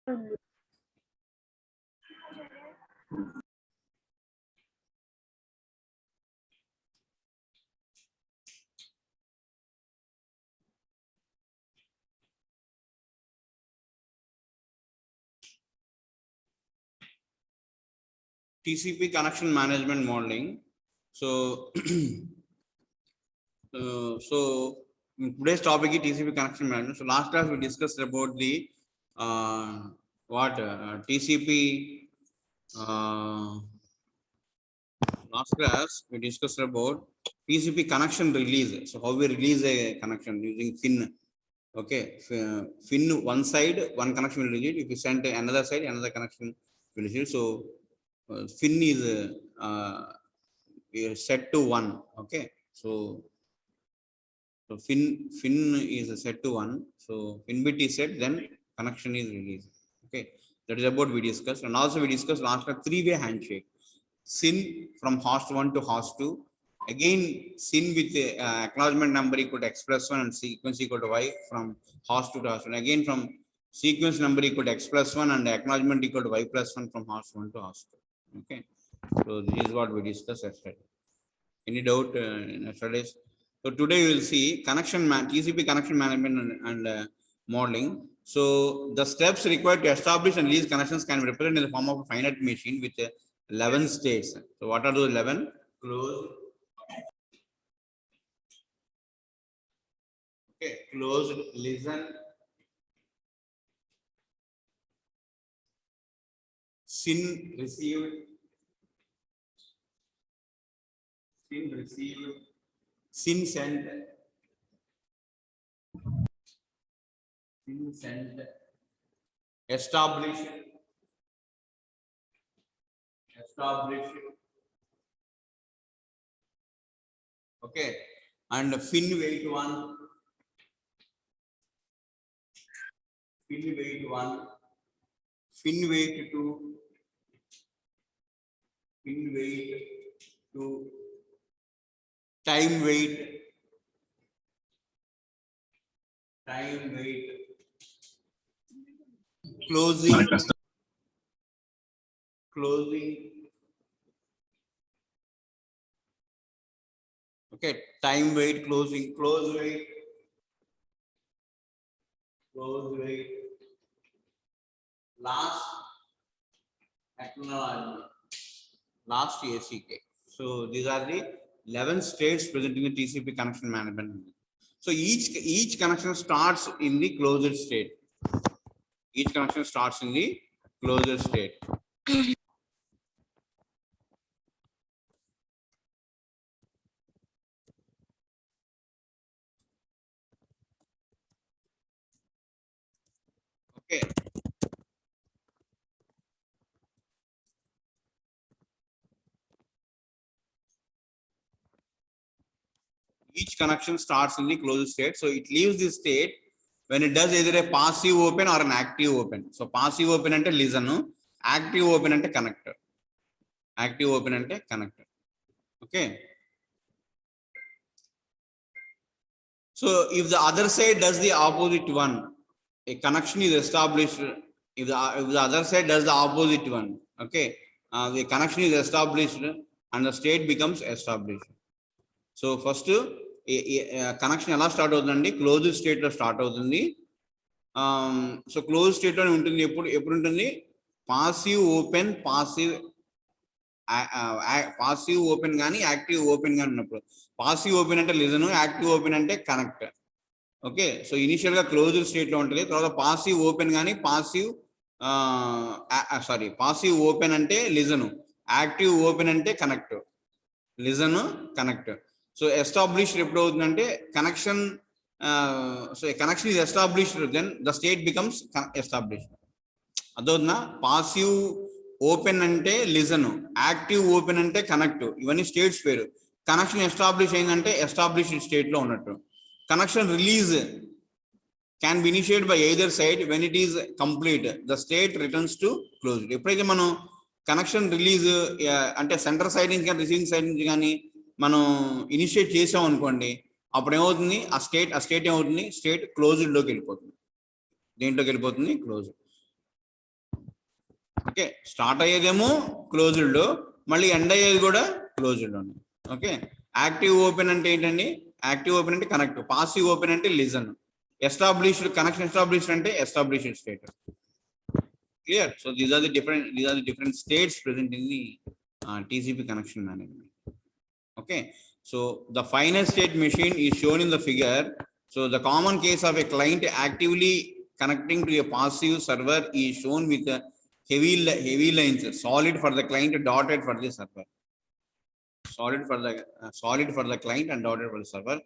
TCP connection management modeling. So, so today's topic is TCP connection management. So last class we discussed about the TCP. Last class we discussed about TCP connection release. So how we release a connection using FIN. Okay, FIN one side, one connection will release. If you send another side, another connection will release. So FIN is set to 1. Okay, so FIN is set to 1. So FIN bit is set, then connection is released. Okay, that is about we discussed. And also we discussed last time 3-way handshake. SYN from host 1 to host 2. Again, SYN with acknowledgement number equal to X+1 and sequence equal to Y from host 2 to host 1. Again, from sequence number equal to X+1 and acknowledgement equal to Y+1 from host 1 to host 2. Okay, so this is what we discussed yesterday. Any doubt in yesterday's? So today we will see TCP connection management and modeling. So the steps required to establish and release connections can be represented in the form of a finite machine with 11 states. So what are those 11? Closed. Okay, closed, listen, SYN received, SYN sent, established, okay, and FIN wait 1, FIN wait 1, FIN wait 2, FIN wait 2, time wait, closing, okay, time wait, closing, close wait, last acknowledgement, last ACK. So these are the 11 states present in the TCP connection management. So each connection starts in the closed state. Each connection starts in the closed state. Okay. Each connection starts in the closed state. So it leaves the state when it does either a passive open or an active open. So passive open ante listen, active open ante connector. Active open ante connector. Okay. So if the other side does the opposite one, a connection is established. If the other side does the opposite one, okay, the connection is established and the state becomes established. So first connection ఎలా start అవుతుందండి, close state లో start అవుతుంది. So close state లో ఉంటుంది ఎప్పుడు ఉంటుంది, passive open కానీ active open కానీ ఉన్నప్పుడు. పాసివ్ ఓపెన్ అంటే లిజన్, యాక్టివ్ ఓపెన్ అంటే కనెక్ట్. ఓకే, సో ఇనిషియల్ గా క్లోజ్ స్టేట్ లో ఉంటుంది. తర్వాత పాసివ్ ఓపెన్ కానీ పాసివ్ ఓపెన్ అంటే లిజన్, యాక్టివ్ ఓపెన్ అంటే connect, listen connect. So established ఎప్పుడు అవుతుందంటే connection, so connection is established, then the state becomes established. అదవుతుందా? Passive open అంటే లిజన్, యాక్టివ్ ఓపెన్ అంటే కనెక్ట్, ఇవన్నీ స్టేట్స్ పేరు. కనెక్షన్ ఎస్టాబ్లిష్ అయిందంటే ఎస్టాబ్లిష్డ్ స్టేట్ లో ఉన్నట్టు. Connection release can be initiated by either side. When it is complete, the state returns to closed. ఎప్పుడైతే మనం connection release అంటే సెంటర్ సైడ్ నుంచి కానీ రిసీవింగ్ సైడ్ నుంచి కానీ మనం ఇనిషియేట్ చేసాం అనుకోండి, అప్పుడు ఏమవుతుంది, ఆ స్టేట్ ఏమవుతుంది, స్టేట్ క్లోజ్డ్ లోకి వెళ్ళిపోతుంది. దేంట్లోకి వెళ్ళిపోతుంది? క్లోజ్. ఓకే, స్టార్ట్ అయ్యేదేమో క్లోజ్డ్, మళ్ళీ ఎండ్ అయ్యేది కూడా క్లోజ్డ్. ఓకే, యాక్టివ్ ఓపెన్ అంటే ఏంటండి? యాక్టివ్ ఓపెన్ అంటే కనెక్ట్, పాసివ్ ఓపెన్ అంటే లిజన్, ఎస్టాబ్లిష్డ్ కనెక్షన్ ఎస్టాబ్లిష్డ్ అంటే established state. Clear? So these are the different states present in the TCP connection management. Okay, so the final state machine is shown in the figure. So the common case of a client actively connecting to a passive server is shown with heavy lines, solid for the client, dotted for the server. Solid for the client and dotted for the server.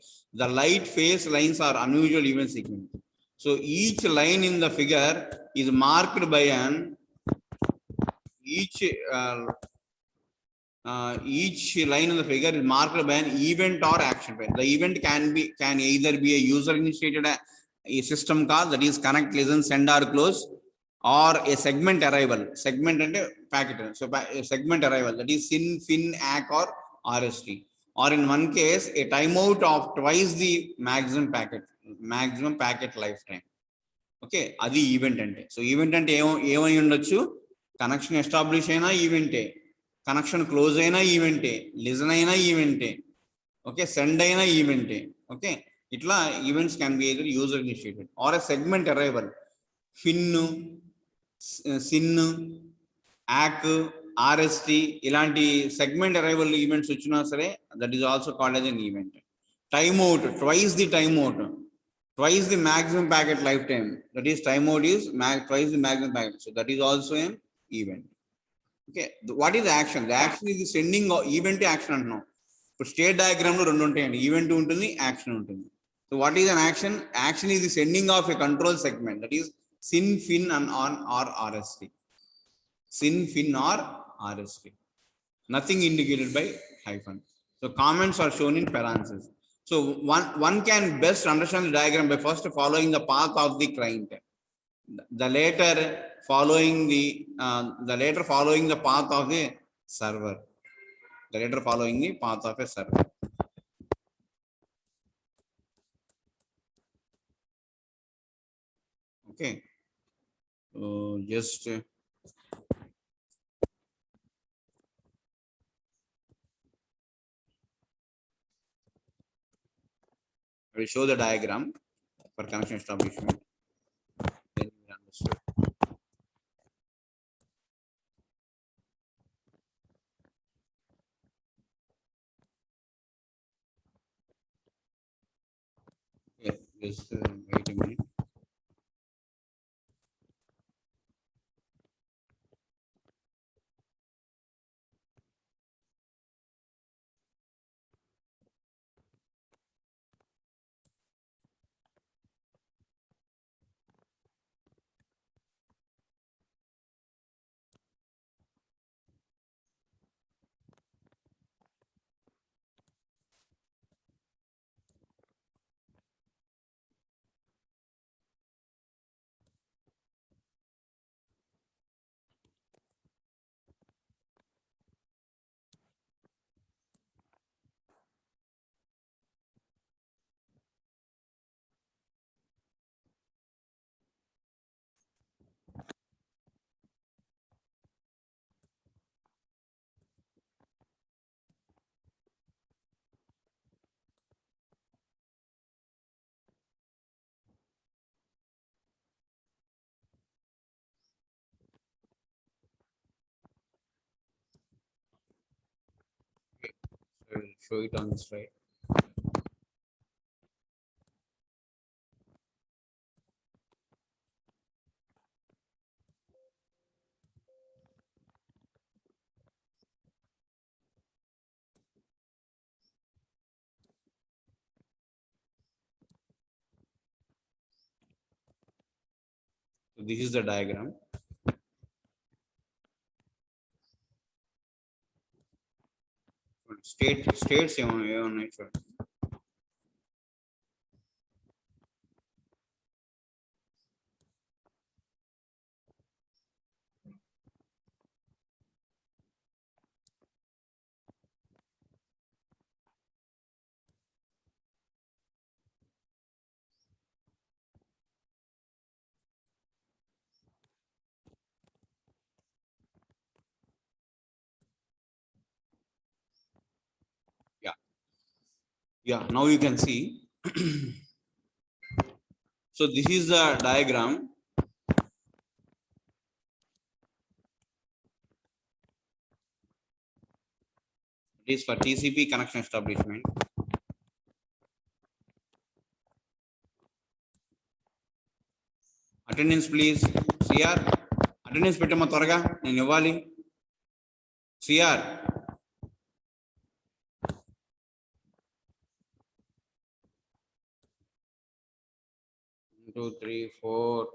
The light phase lines are unusual event sequence. So each line in the figure is marked by an each line in the figure is marked by an event or action. The event can either be a user initiated a system call, that is connect, listen, send or close, or a segment arrival. Segment and a packet. So a segment arrival, that is SYN, FIN, ACK or RST. Or in one case, a timeout of twice the maximum packet lifetime. Okay, అది event అంటే. So event అంటే ఏమై ఉండొచ్చు? Connection establish అయినా ఈవెంటే, connection close అయినా ఈవెంటే, listen అయినా ఈవెంటే, okay, send అయినా ఈవెంటే. ఓకే, ఇట్లా events can be either user initiated or a segment arrival. FIN, SYN, ACK, RST ఇలాంటి సెగ్మెంట్ అరైవల్ ఈవెంట్స్ వచ్చినా సరే, that is also called as an event. Timeout, twice the timeout, twice the maximum packet lifetime, that is timeout is twice the maximum packet, so that is also an event. Okay, what is the action? The action is the sending of event action అంటున్నాం. ఇప్పుడు state diagram లో రెండు ఉంటాయండి, event ఉంటుంది, action ఉంటుంది. So what is an action? Action is the sending of a control segment, that is SYN, FIN and on or RST. SYN, FIN or RST, nothing indicated by hyphen. So comments are shown in parentheses. So one can best understand the diagram by first following the path of the client, the later following the path of the server, the later following the path of a server. Okay, so just I will show the diagram for connection establishment. Then we understood. Okay, just wait a minute. I will show it on the slide. So this is the diagram. States ఏమన్నాయి చూడండి. Yeah, now you can see. So this is the diagram. It is for TCP connection establishment. Attendance please. CR, attendance పెట్టమ్మా త్వరగా నేను ఇవ్వాలి. CR, 1 2 3 4.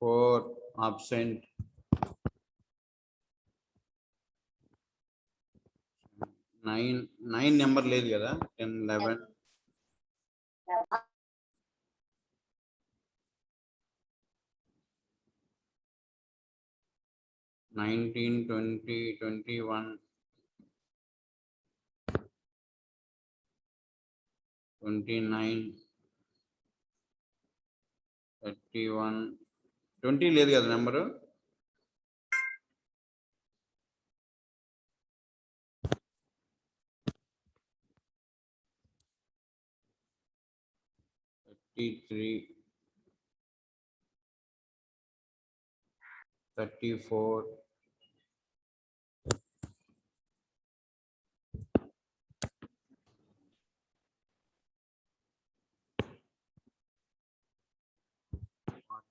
Four absent. 9 number లేదు కదా. 10 11 19 20 21 29 31 20 లేదు కదా number. Three 34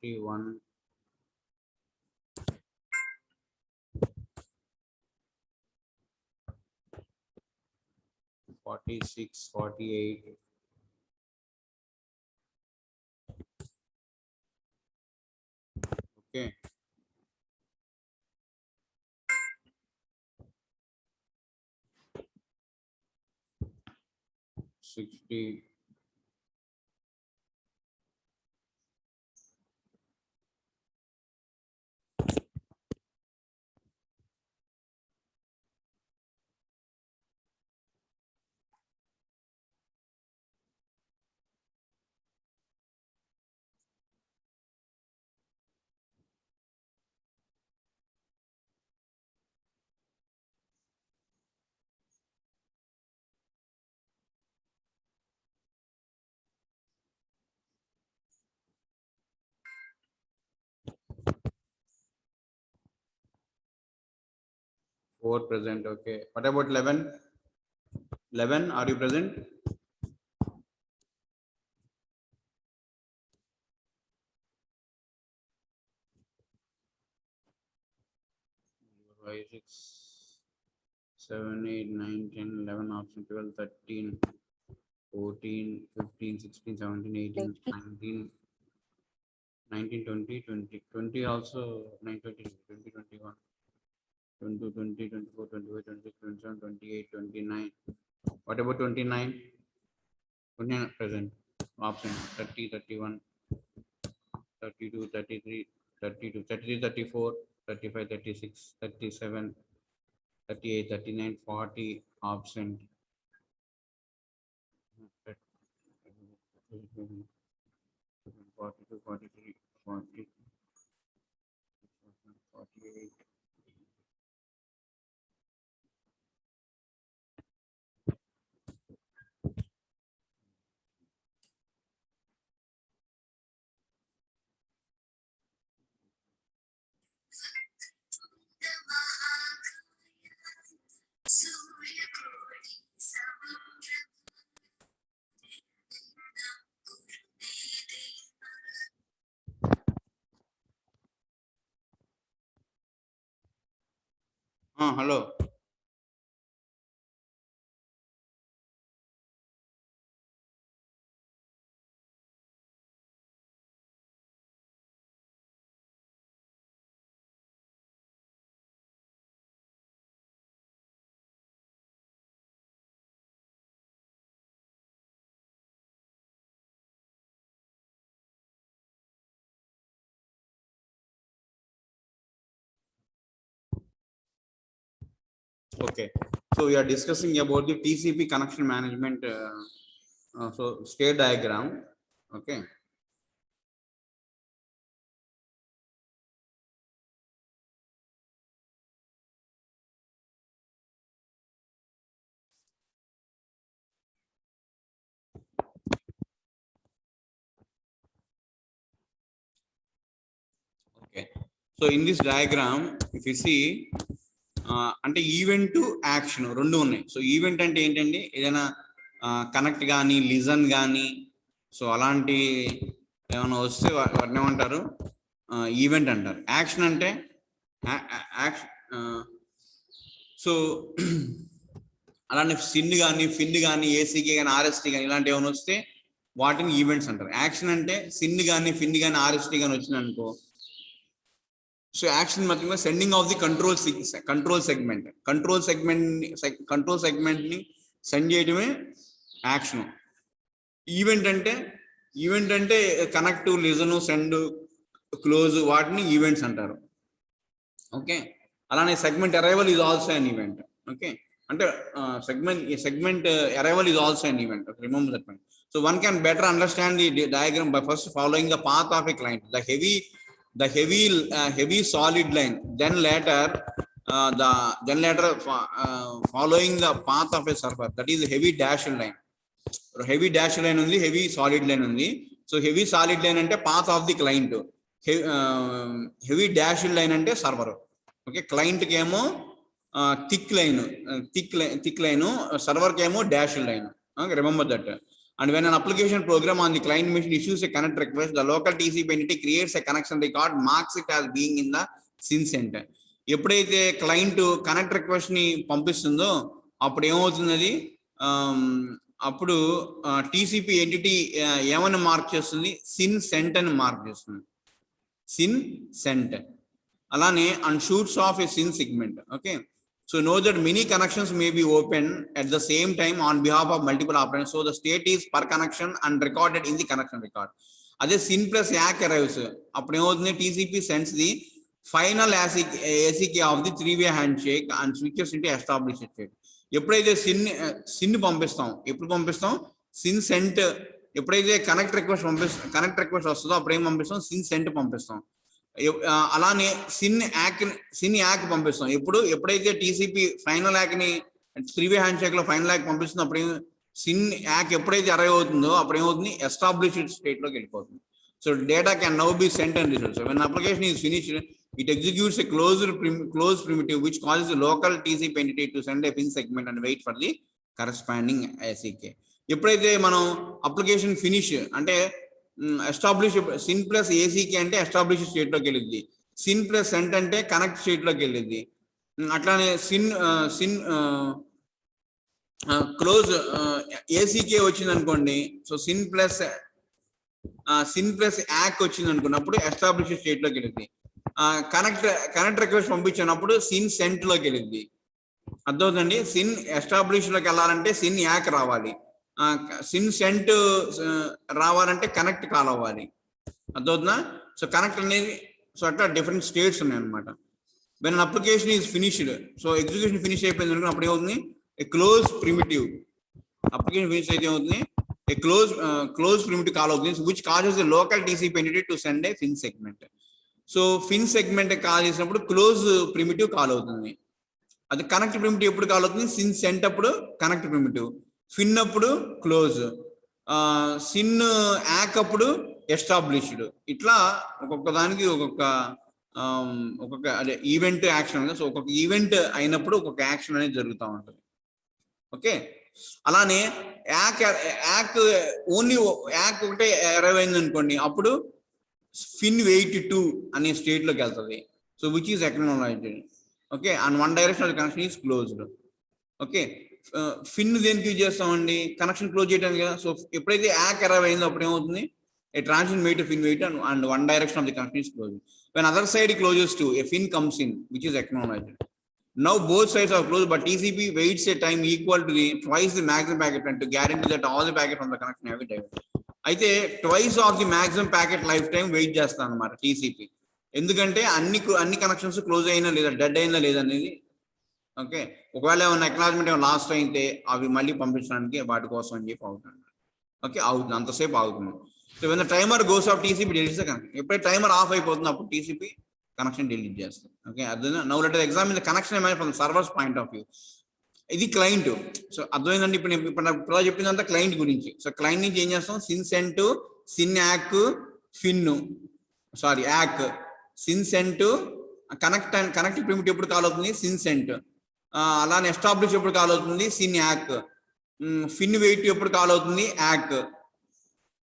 41 46 48 okay. 60 4 present. Okay, what about 11? 11, are you present? Five, 6, 7, 8, 9, 10, 11, option 12, 13, 14, 15, 16, 17, 18, 19, 19, 20, 20, 20 also 9, 20, 20, 21, 22, 20, 24, 25, 26, 27, 28, 29. What about 29? 29 present. Option 30, 31, 32, 33, 32, 33, 34, 35, 36, 37, 38, 39, 40, absent. 42, 43, 40, 48. Hello. Okay, so we are discussing about the TCP connection management, so state diagram. Okay. Okay. So in this diagram, if you see, అంటే event to action రెండు ఉన్నాయి. So event అంటే ఏంటండి, ఏదైనా connect కానీ listen కానీ so అలాంటి ఏమైనా వస్తే వాటిని ఏమంటారు, ఈవెంట్ అంటారు. యాక్షన్ అంటే సో అలాంటి సిన్ కానీ ఫిన్ కానీ ఏసీకే కానీ ఆర్ఎస్టీ కానీ ఇలాంటి ఏమైనా వస్తే వాటిని ఈవెంట్స్ అంటారు. యాక్షన్ అంటే సిన్ కానీ ఫిన్ కానీ ఆర్ఎస్టీ కానీ వచ్చింది అనుకో, సో యాక్షన్ మాత్రమే sending of the control segment ని సెండ్ చేయడమే యాక్షన్. ఈవెంట్ అంటే కనెక్ట్, లిజన్, సెండ్, క్లోజ్ వాటిని ఈవెంట్స్ అంటారు. ఓకే, అలానే segment arrival is also an event. Okay, అంటే segment arrival is also an event. Remember that point. So one can better understand the diagram by first following the path of a client, the heavy solid line, then later following the path of a server, that is heavy dashed line. Heavy dashed line undi, heavy solid line undi. So heavy solid line ante path of the client, heavy dashed line ante server. Okay, client ki emo thick line, server ki emo dashed line. Okay, remember that. And when an application program on the client machine issues a connect request, the local TCP entity creates a connection record, marks it as being in the SYN center. ఎప్పుడైతే client connect request ని పంపిస్తుందో అప్పుడు ఏమవుతుంది, అప్పుడు TCP entity ఏమని mark చేస్తుంది, SYN sent అని mark చేస్తుంది. SYN sent. అలానే and shoots off a SYN segment. Okay, so know that many connections may be open at the same time on behalf of multiple operators. So the state is per connection and recorded in the connection record. Adhe SYN plus ACK arrives. Apne hodne TCP sends the final ACK of the three-way handshake and switches into established state. ఎప్పుడైతే sin పంపిస్తాం, ఎప్పుడు పంపిస్తాం, sin cent. ఎప్పుడైతే connect request వస్తుందో అప్పుడు ఏం పంపిస్తాం, sin cent పంపిస్తాం. అలానే సిన్ యాక్ పంపిస్తాం. ఎప్పుడైతే టీసీపీ ఫైనల్ యాక్ ని త్రీవే హ్యాండ్ షేక్ లో ఫైనల్ యాక్ పంపిస్తుంది అప్పుడు సిన్ యాక్ ఎప్పుడైతే అరైవ్ అవుతుందో అప్పుడు ఏమవుతుంది, ఎస్టాబ్లిష్డ్ స్టేట్ లోకి వెళ్ళిపోతుంది. So data can now be sent and received. When application is finished, it executes a closed primitive which causes the local TCP entity to send a pin segment and wait for the corresponding ACK. ఎప్పుడైతే మనం application finish అంటే establish, sin plus ACK అంటే establish state లోకి వెళ్ళింది, sin plus cent అంటే connect state లోకి వెళ్ళింది. అట్లానే సిన్ క్లోజ్ ఏసీకే వచ్చింది అనుకోండి, సో సిన్ ప్లస్ యాక్ వచ్చింది అనుకున్నప్పుడు ఎస్టాబ్లిష్ స్టేట్ లోకి వెళ్ళింది. కనెక్ట్ రిక్వెస్ట్ పంపించినప్పుడు సిన్ సెంట్ లోకి వెళ్ళింది. అర్థమవుతుందండి. సిన్ ఎస్టాబ్లిష్ లోకి వెళ్ళాలంటే సిన్ యాక్ రావాలి, సిన్ సెంట్ రావాలంటే కనెక్ట్ కాల్ అవ్వాలి. అర్థవుతుందా. సో కనెక్ట్ అనేది, సో అట్లా డిఫరెంట్ స్టేట్స్ ఉన్నాయి అనమాట. When an application is finished, so execution finish అయిపోయింది అనుకున్న అప్పుడు ఏమవుతుంది, a close primitive. Application finish అయితే ఏమవుతుంది, ఏ క్లోజ్ ప్రిమిటివ్ కాల్ అవుతుంది, which causes the local TCP entity to send a FIN segment. So FIN segment call చేసినప్పుడు close primitive call అవుతుంది. అది కనెక్ట్ ప్రిమిటివ్ ఎప్పుడు కాల్ అవుతుంది, సిన్ సెంట్ అప్పుడు connect primitive, ఫిన్ అప్పుడు క్లోజ్, సిన్ యాక్ అప్పుడు established. ఇట్లా ఒక్కొక్క దానికి ఒక్కొక్క అదే ఈవెంట్ యాక్షన్. సో ఒక్కొక్క ఈవెంట్ అయినప్పుడు ఒక్కొక్క యాక్షన్ అనేది జరుగుతూ ఉంటుంది. ఓకే, అలానే యాక్ ఓన్లీ యాక్ ఒకటే అరైవ్ అయింది అనుకోండి, అప్పుడు ఫిన్ వెయిట్ 2 అనే స్టేట్ లోకి వెళ్తుంది. So which is acknowledged. Okay, and one direction of the connection is closed. Okay, FIN దేనికి యూజ్ చేస్తామండి, కనెక్షన్ క్లోజ్ చేయడానికి కదా. సో ఎప్పుడైతే యాక్ అరైవ్ అయిందో అప్పుడు ఏమవుతుంది, a transition made to fin wait and one direction of the connection is closed. When other side closes to, a fin comes in, which is acknowledged. Now both sides are closed, but TCP waits a time equal to twice the maximum packet time to guarantee that all the packet from the connection have been diverted. అయితే twice of the maximum packet lifetime wait చేస్తాను అన్నమాట TCP. ఎందుకంటే అన్ని connections close అయినా లేదా dead అయినా లేదనేది okay, ఒకవేళ ఏమైనా అక్నాలజ్మెంట్ ఏమైనా లాస్ట్ అయితే అవి మళ్ళీ పంపించడానికి వాటి కోసం అని చెప్పి అవుతుంది. ఓకే, అవుతుంది, అంతసేపు ఆగుతుంది. So when the timer goes off TCP deletes the connection. ఎప్పుడైతే టైమర్ ఆఫ్ అయిపోతుంది అప్పుడు టీసీపీ కనెక్షన్ డిలీట్ చేస్తుంది. ఓకే, అర్థం. Now let us examine the connection from the server's point of view. ఇది క్లయింట్. సో అర్థమైందండి. ఇప్పుడు చెప్పిందంతా క్లయింట్ గురించి. సో క్లయింట్ నుంచి ఏం చేస్తాం, SYN sent, SYN ACK, FIN, sorry ACK, SYN sent, connect and connect primitive ఎప్పుడు కాల్ అవుతుంది, సిన్ సెంట్. అలానే ఎస్టాబ్లిష్ ఎప్పుడు కాల్ అవుతుంది, సిన్ యాక్. ఫిన్ వెయిట్ ఎప్పుడు కాల్ అవుతుంది, యాక్.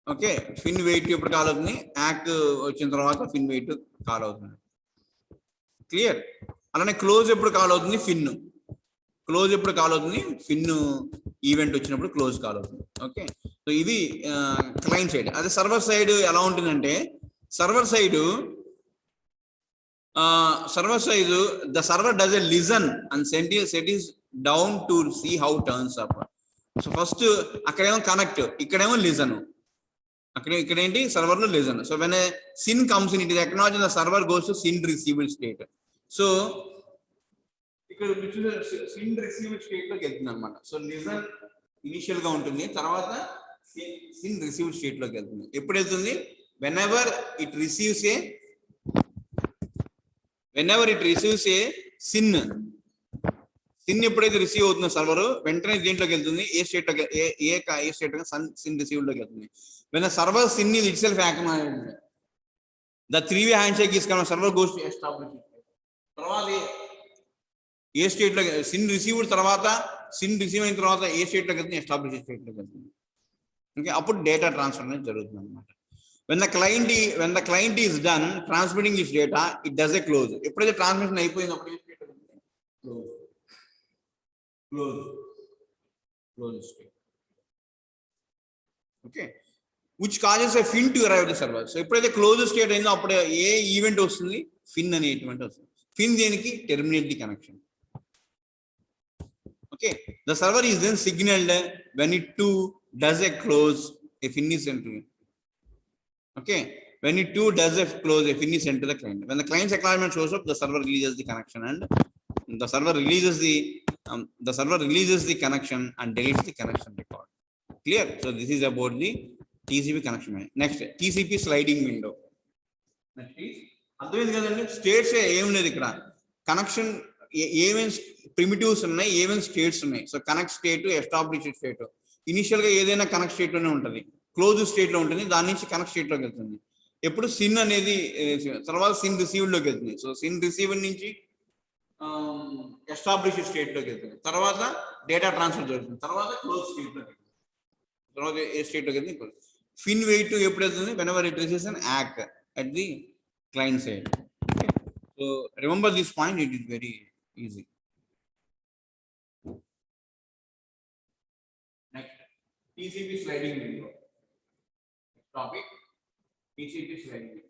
ఓకే, ఫిన్ వెయిట్ ఎప్పుడు కాల్ అవుతుంది, యాక్ వచ్చిన తర్వాత ఫిన్ వెయిట్ కాల్ అవుతుంది. క్లియర్. అలానే క్లోజ్ ఎప్పుడు కాల్ అవుతుంది, ఫిన్. క్లోజ్ ఎప్పుడు కాల్ అవుతుంది, ఫిన్ ఈవెంట్ వచ్చినప్పుడు క్లోజ్ కాల్ అవుతుంది. ఓకే, సో ఇది క్లయింట్ సైడ్. అదే సర్వర్ సైడ్ ఎలా ఉంటుందంటే, server side the server does a listen and set is down to see how turns up. So first అక్కడేమో connect, ఇక్కడేమో లిజన్. ఇక్కడ ఏంటి, సర్వర్ లో listen. So when SYN comes in, it is acknowledge the server goes to SYN received state. So ఇక్కడ SYN received state లోకి వెళ్తుంది అనమాట. So listen initial గా ఉంటుంది, తర్వాత సిన్ రిసీవ్డ్ స్టేట్ లోకి వెళ్తుంది. ఎప్పుడు వెళ్తుంది, whenever it receives a sin. Sin ఎప్పుడైతే రిసీవ్ అవుతుందో సర్వర్, వెంటనే దేంట్లోకి వెళ్తుంది, ఏ స్టేట్ లోకి, ఏ స్టేట్ సిన్ రిసీవ్డ్ లోకి వెళ్తుంది. When server SYN is itself acknowledged, the three way handshake is come, server goes to establish. తర్వాత ఏ స్టేట్ లో సిన్ రిసీవ్డ్ తర్వాత, సిన్ రిసీవ్ అయిన తర్వాత ఏ స్టేట్ లోకి వెళ్తుంది, ఎస్టాబ్లిష్ స్టేట్ లోకి వెళ్తుంది. ఓకే, అప్పుడు డేటా ట్రాన్స్ఫర్ అనేది జరుగుతుంది అనమాట. when the client is done transmitting this data, it does a close. ఎప్పుడైతే ట్రాన్స్మిషన్ అయిపోయింది అప్పుడు close state. Okay, which causes a fin to arrive at the server. So ఎప్పుడైతే క్లోజ్ స్టేట్ అయిందో అప్పుడు ఏ ఈవెంట్ వస్తుంది, ఫిన్ అనే ఈవెంట్ వస్తుంది. ఫిన్ దేనికి, terminate the connection. Okay, the server is then signaled when it too does a close, a fin is sent to it. Okay, when it too does a close, a fin is sent to the client. When the client's acknowledgement shows up, the server releases the connection, and the server releases the connection and deletes the connection record. Clear. So this is about the TCP connection. Next, TCP sliding window. Next is అర్థమైంది కదండి. States ఏం లేదు ఇక్కడ, connection ఏమేమి primitives ఉన్నాయి, ఏమేమి states ఉన్నాయి. So connect state, establish state. Initial గా ఏదైనా కనెక్ట్ స్టేట్ లోనే ఉంటుంది, క్లోజ్ స్టేట్ లో ఉంటుంది, దాని నుంచి కనెక్ట్ స్టేట్ లోకి వెళ్తుంది. ఎప్పుడు సిన్ అనేది తర్వాత సిన్ రిసీవ్డ్ లోకి వెళ్తుంది. సో సిన్ రిసీవ్డ్ నుంచి ఎస్టాబ్లిష్ స్టేట్ లోకి వెళ్తుంది, తర్వాత డేటా ట్రాన్స్ఫర్ జరుగుతుంది, తర్వాత క్లోజ్ స్టేట్ లోకి వెళ్తుంది, తర్వాత ఏ స్టేట్ లోకి వెళ్తుంది. ఫిన్ వెయిట్ ఎప్పుడు వెళ్తుంది, whenever it receives an ACK at the client side. Okay, so remember this point, it is very easy. Next, TCP sliding window. Topic, TCP sliding window.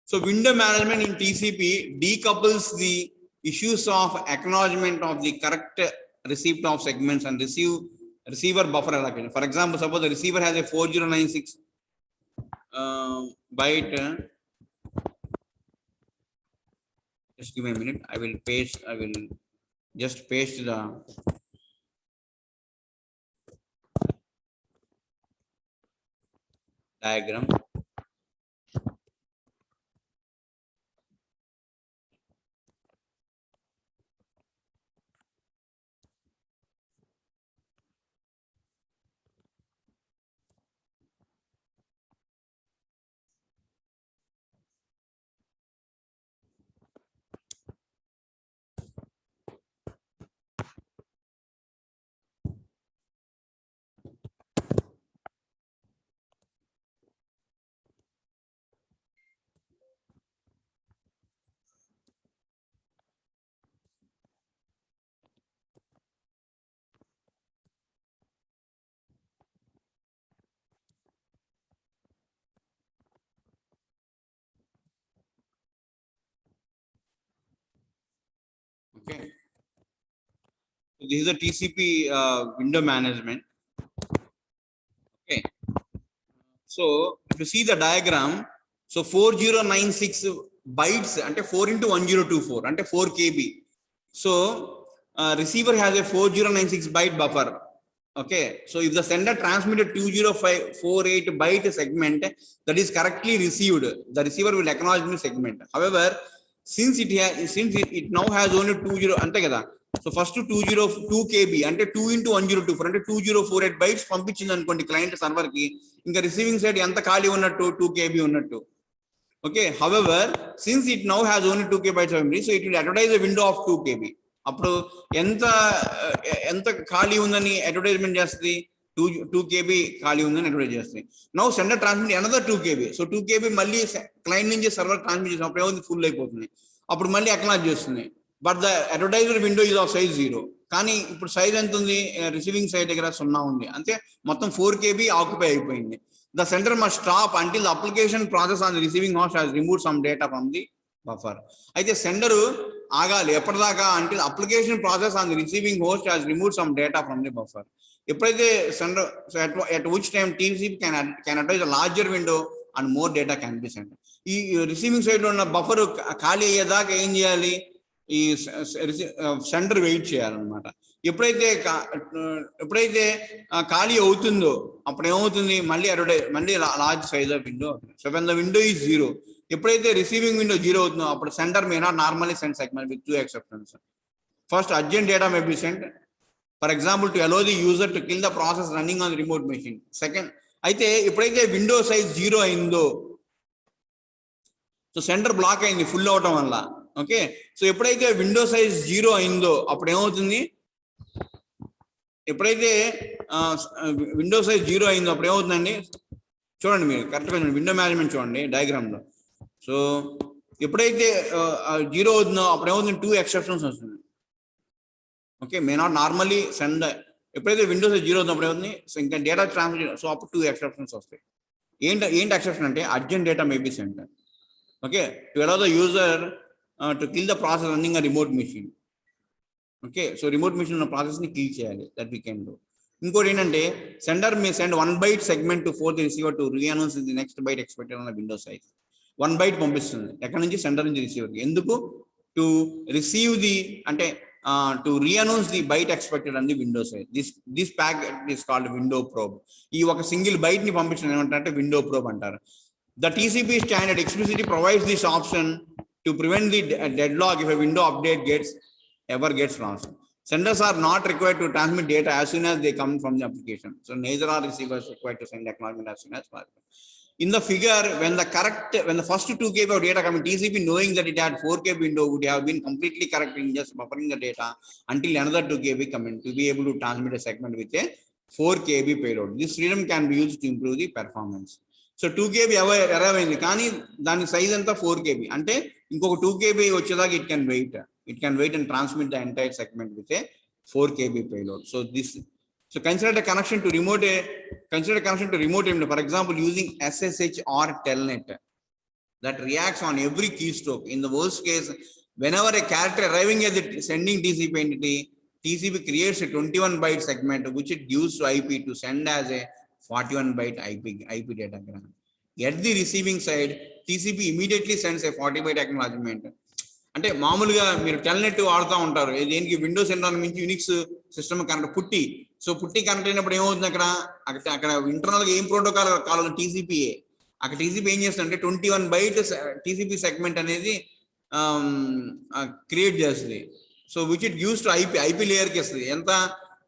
So window management in TCP decouples the issues of acknowledgement of the correct receipt of segments and receiver buffer allocation. For example, suppose the receiver has a 4096 byte. Just give me a minute. I will just paste the diagram. Okay, This is the TCP window management. Okay. So if you see the diagram, so 4096 bytes ante 4 into 1024 ante 4 KB. So receiver has a 4096 byte buffer. Okay, so if the sender transmitted 20548 byte segment that is correctly received, the receiver will acknowledge the segment. However, since it now has only 20 ante kada, so first 202 KB ante 2 into 1024 ante 2048 bytes పంపించింది అనుకోండి client server కి, ఇంకా receiving side ఎంత ఖాళీ ఉన్నట్టు 2 KB ఉన్నట్టు. Okay, however, since it now has only 2 KB of memory, so it will advertise a window of 2 KB. అప్పుడు ఎంత ఖాళీ ఉందని అడ్వర్టైజ్మెంట్ చేస్తుంది, 2 KB ఖాళీ ఉందని అడ్వర్టైజ్ చేస్తుంది. Now sender transmit another 2 KB. So 2 KB మళ్ళీ క్లయింట్ నుంచి సర్వర్ ట్రాన్స్మిట్ చేసినప్పుడు ఏమవుతుంది, ఫుల్ అయిపోతుంది. అప్పుడు మళ్ళీ అక్నాలెడ్జ్ చేస్తుంది. But the advertiser window is of size 0. కానీ ఇప్పుడు సైజ్ ఎంత ఉంది, రిసీవింగ్ సైడ్ దగ్గర 0 ఉంది. అంతే, మొత్తం 4 KB ఆక్యుపై అయిపోయింది. The sender must stop until the application process on the receiving host has removed some data from the buffer. అయితే సెండర్ ఆగాలి ఎప్పటిదాకా, until application process on the receiving host has removed some data from the buffer. ఎప్పుడైతే sender, so at which time TCP can address a larger window and more data can be sent. ఈ receiving side లో ఉన్న buffer ఖాళీ అయ్యేదాకా ఏం చేయాలి, ఈ sender wait చేయాలన్నమాట. ఎప్పుడైతే ఖాళీ అవుతుందో అప్పుడు ఏమవుతుంది, మళ్ళీ large size of window. So when the window is 0, ఎప్పుడైతే రిసీవింగ్ విండో 0 అవుతుందో అప్పుడు sender may not normally send segment with 2 exceptions. First, urgent data may be sent, for example to allow the user to kill the process running on the remote machine. Second, అయితే ఎప్పుడైతే window size 0 అయిందో, so sender block అయింది full అవటం వల్ల. Okay, so ఎప్పుడైతే window size 0 అయిందో అప్పుడు ఏమవుతుంది, ఎప్పుడైతే విండో సైజ్ 0 అయిందో అప్పుడు ఏమవుతుందండి, చూడండి మీరు కరెక్ట్గా విండో మేనేజ్మెంట్ చూడండి డయాగ్రామ్ లో. సో ఎప్పుడైతే 0 అవుతుందో అప్పుడు ఏమవుతుంది, 2 exceptions వస్తుంది. Okay, May not normally send. ఎప్పుడైతే విండో సైజ్ 0 అవుతుందో అప్పుడు ఏమవుతుంది, సో ఇంకా డేటా ట్రాన్స్ఫర్, సో అప్పుడు 2 exceptions వస్తాయి. ఏంటి ఎక్సెప్షన్ అంటే, urgent data may be send. Okay, to allow the user to kill the process running a remote machine. Okay, so remote machine ఉన్న ప్రాసెస్ ని కిల్ చేయాలి, దట్ వీ కెన్ డూ. ఇంకోటి ఏంటంటే, sender may send 1 byte segment to force receiver to reannounce the next byte expected on the window size. 1 byte పంపిస్తుంది ఎక్కడి నుంచి, sender నుంచి రిసీవర్కి. ఎందుకు, టు రిసీవ్ ది అంటే to reannounce the byte expected on the window size. This packet is called window probe. ఈ ఒక single byte ని పంపించడం ఏమంటారంటే విండో ప్రోబ్ అంటారు. The TCP standard explicitly provides this option to prevent the deadlock if a window update ever gets lost. Senders are not required to transmit data as soon as they come from the application. So neither are receivers required to send acknowledgement as soon as possible. In the figure, when the first 2 KB of data come in, TCP knowing that it had 4 KB window would have been completely correct in just buffering the data until another 2 KB come in to be able to transmit a segment with a 4 KB payload. This freedom can be used to improve the performance. So 2 KB arrive అయింది, కానీ దాని size అంతా 4 KB. అంటే ఇంకొక 2 KB వచ్చేదాకా it can wait and transmit the entire segment with a 4 KB payload. So consider a connection to remote element, for example using SSH or Telnet that reacts on every keystroke. In the worst case, whenever a character arriving at the sending TCP entity, TCP creates a 21 byte segment which it gives to IP to send as a 41 byte IP datagram. At the receiving side, TCP immediately sends a 40 byte acknowledgement. అంటే మామూలుగా మీరు Telnet వాడుతూ ఉంటారు, దేనికి Windows environment నుంచి Unix system connect పుట్టి connect అయినప్పుడు ఏమవుతుంది, అక్కడ ఇంటర్నల్ గా ఏం ప్రోటోకాల్ కావాలి, టీసీపీఏ. అక్కడ టీసీపీ ఏం చేస్తుంది, 21 byte టీసీపీ సెగ్మెంట్ అనేది క్రియేట్ చేస్తుంది. So which it use to IP లేయర్కి ఇస్తుంది. ఎంత,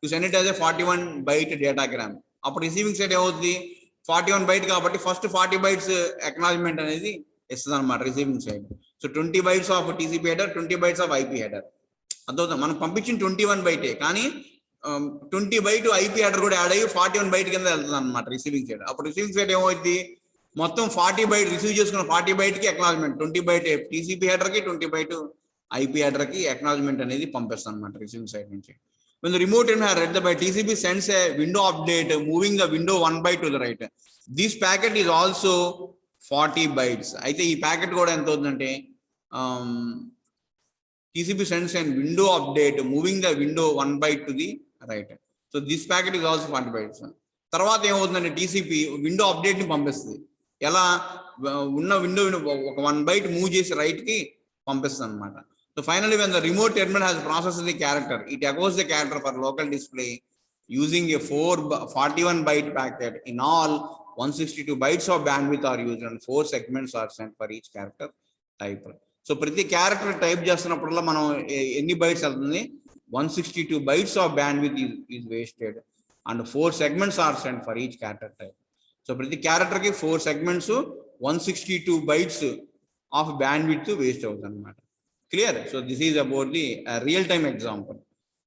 to send it as a 41 byte datagram. అప్పుడు రిసీవింగ్ సైడ్ ఏమవుతుంది, 41 byte కాబట్టి ఫస్ట్ 40 bytes అక్నాలెడ్జ్మెంట్ అనేది ఇస్తుంది అనమాట receiving side. So 20 bytes of TCP header, 20 bytes of IP header. అర్థం, మనం పంపించిన 21 byte, కానీ 20 byte ఐపీ హెడర్ కూడా యాడ్ అయ్యి 41 byte కింద వెళ్తుంది అనమాట రిసీవింగ్ సైడ్. అప్పుడు రిసీవింగ్ సైడ్ ఏమవుతుంది, మొత్తం 40 byte రిసీవ్ చేసుకున్న 40 byte కి అక్నాలెడ్జ్మెంట్, 20 byte టీసీపీ హెడర్ కి, 20 byte ఐపీ హెడర్ కి అక్నాలెడ్జ్మెంట్ అనేది పంపిస్తాం అనమాట రిసీవింగ్ సైడ్ నుంచి. When the remote end has read the byte, TCP sends a window update moving the window 1 byte to the right. This packet is also 40 bytes. అయితే ఈ packet కూడా ఎంత అవుతుందంటే, TCP sends a window update, moving the window 1 byte to the right. So this packet is also 40 bytes. తర్వాత ఏమవుతుందంటే TCP window అప్డేట్ని పంపిస్తుంది. ఎలా ఉన్న విండో ఒక 1 byte మూవ్ చేసి రైట్కి పంపిస్తుంది అనమాట. So finally when the remote terminal has process the character, it echoes the character for local display using a 41 byte packet. In all, 162 bytes of bandwidth are used and 4 segments are sent for each character type. So ప్రతి character type చేస్తున్నప్పుడల్లా మనం ఎన్ని bytes వెళ్తుంది, 162 bytes of bandwidth is wasted and 4 segments are sent for each character type. So ప్రతి character కి 4 segments 162 bytes of bandwidth waste అవుతుంది అనమాట. Clear? So this is about the real time example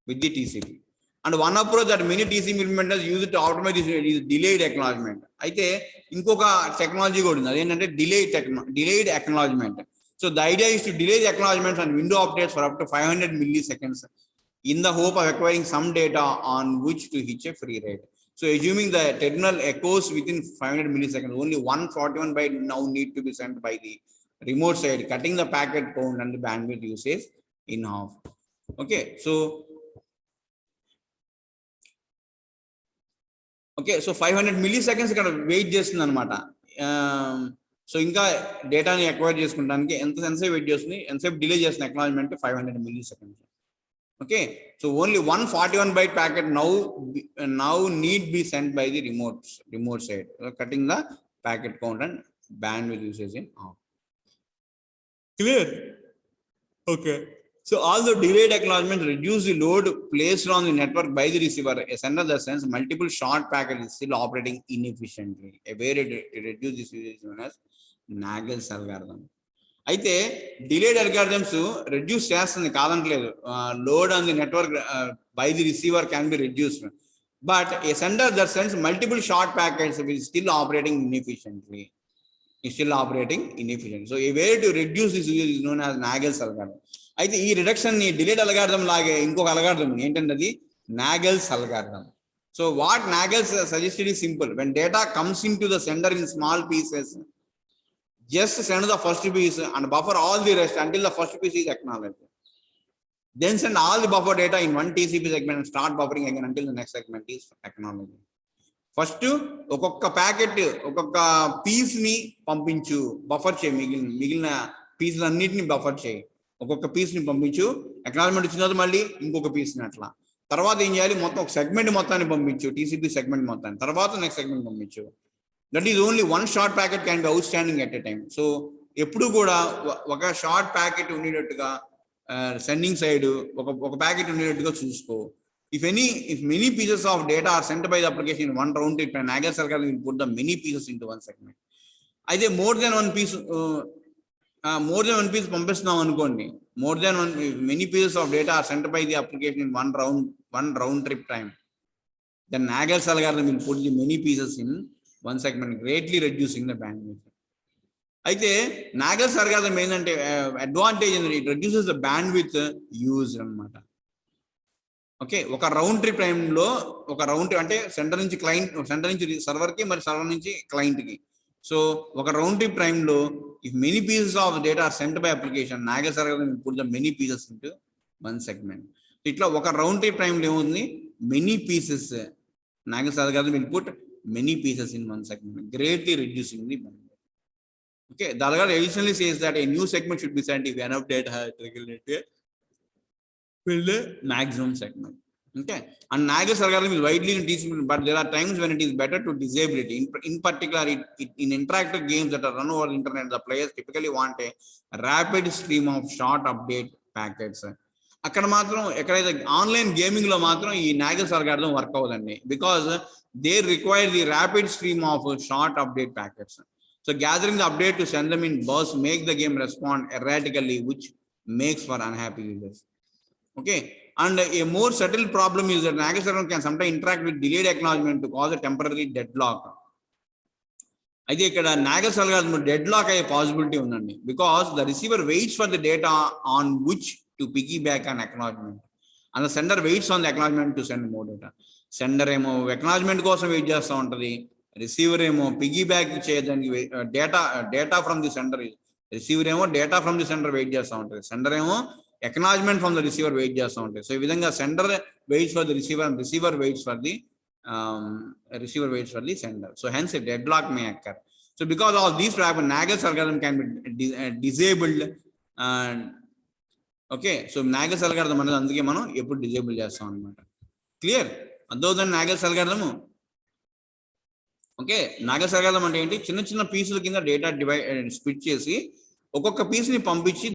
with the TCP. And one approach that many TCP implementers use to automate this is delayed acknowledgement. అయితే ఇంకొక technology కూడా ఉంది, అదేంటంటే delayed acknowledgement. So the idea is to delay the acknowledgements and window updates for up to 500 milliseconds in the hope of acquiring some data on which to hitch a free rate. So assuming the terminal echoes within 500 milliseconds, only 141 byte now need to be sent by the remote side, cutting the packet count and the bandwidth usage in half. Okay, so 500 milliseconds ఇక్కడ wait చేస్తుంది అనమాట. So ఇంకా డేటాని acquire చేసుకుంటానికి ఎంతసేపు wait చేస్తుంది, ఎంతసేపు delay చేస్తుంది acknowledgement, 500 milliseconds. Okay, so only 141 byte packet now need be sent by the remote side, cutting the packet count and bandwidth usage in half. Clear? Okay. So although delayed acknowledgement reduce the load placed on the network by the receiver, a sender that sends multiple short packets is still operating inefficiently. A way to reduce this usage is known as Nagel's algorithm. అయితే delayed algorithms reduce చేస్తుంది కాదంటలేదు, load on the network by the receiver can be reduced, but a sender that sends multiple short packets is still operating inefficiently. So a way to reduce this use is known as Nagle's algorithm. అయితే ఈ reduction ని delayed algorithm లాగే ఇంకొక algorithm ఏంటంటే అది Nagle's algorithm. So what Nagle's suggested is simple. When data comes into the sender in small pieces, just send the first piece and buffer all the rest until the first piece is acknowledged. Then send all the buffer data in one TCP segment and start buffering again until the next segment is acknowledged. First ఒక్కొక్క packet ఒక్కొక్క piece ని పంపించు, buffer చేయి, మిగిలిన పీసులు అన్నిటిని buffer చేయి, ఒక్కొక్క పీస్ ని పంపించు, అక్నాలజ్మెంట్ వచ్చిన తర్వాత మళ్ళీ ఇంకొక పీస్ ని అట్లా. తర్వాత ఏం చేయాలి, మొత్తం ఒక సెగ్మెంట్ మొత్తాన్ని పంపించు, టీసీపీ సెగ్మెంట్ మొత్తాన్ని, తర్వాత నెక్స్ట్ సెగ్మెంట్ పంపించు. That is only one short packet can be out standing at a time. So ఎప్పుడు కూడా ఒక షార్ట్ ప్యాకెట్ ఉండేటట్టుగా సెండింగ్ సైడ్ ఒక ప్యాకెట్ ఉండేటట్టుగా చూసుకో. If many pieces of data are sent by the application in one round trip, and Nagel's algorithm will put the many pieces into one segment. Either more than one piece పంపిస్తున్నాం అనుకోండి, many pieces of data are sent by the application in one round trip time, then Nagel's algorithm will put the many pieces in one segment, greatly reducing the bandwidth. అయితే Nagel's algorithm ఏంటంటే advantage ఏంటంటే it reduces the bandwidth used అన్నమాట. Okay, ఒక round trip టైంలో ఒక round trip అంటే centre నుంచి సర్వర్కి, మరి సర్వర్ నుంచి క్లయింట్కి. సో ఒక రౌండ్ ట్రిప్ టైంలో if many pieces of data are sent by application, Nagle's algorithm put the many pieces into one segment. ఇట్లా ఒక రౌండ్ ట్రిప్ టైంలో ఏముంది, many pieces, Nagle's algorithm will put many pieces in one segment, greatly reducing the bandwidth. Okay, the algorithm additionally says that a new segment should be sent if enough data has regulated will the maximum segment. Okay, and Nagel's algorithm is widely used, but there are times when it is better to disable it. In particular, in interactive games that are run over the internet, the players typically want a rapid stream of short update packets. అక్కడ మాత్రం ఎక్కడైతే online gaming లో మాత్రం ఈ Nagel's algorithm work అవుతుంది, because they require the rapid stream of short update packets. So gathering the update to send them in burst make the game respond erratically, which makes for unhappy users. Okay, and a more subtle problem is that Nagel's algorithm can sometimes interact with delayed acknowledgement to cause a temporary deadlock. అయితే ఇక్కడ Nagel's algorithm deadlock అయ్యే possibility ఉందండి, because the receiver waits for the data on which to piggyback an acknowledgement and the sender waits on the acknowledgement to send more data. Sender ఏమో acknowledgement కోసం wait చేస్తూ ఉంటుంది, receiver ఏమో piggyback చేయడానికి data from the sender, receiver ఏమో data from the sender wait చేస్తూ ఉంటుంది, sender ఏమో acknowledgement from the receiver wait చేస్తూ ఉంటాయి. సో ఈ విధంగా sender waits for the receiver and receiver waits for the sender. So hence a deadlock may occur. So because all these happen, Nagel's algorithm can be disabled. Okay, so Nagel's algorithm అనేది అందుకే మనం ఎప్పుడు disable చేస్తాం అన్నమాట. Clear? అదోదని Nagel's algorithm. Okay, Nagel's algorithm అంటే ఏంటి? చిన్న చిన్న పీసుల కింద డేటా స్ప్లిట్ చేసి ఒక్కొక్క పీస్ని పంపించి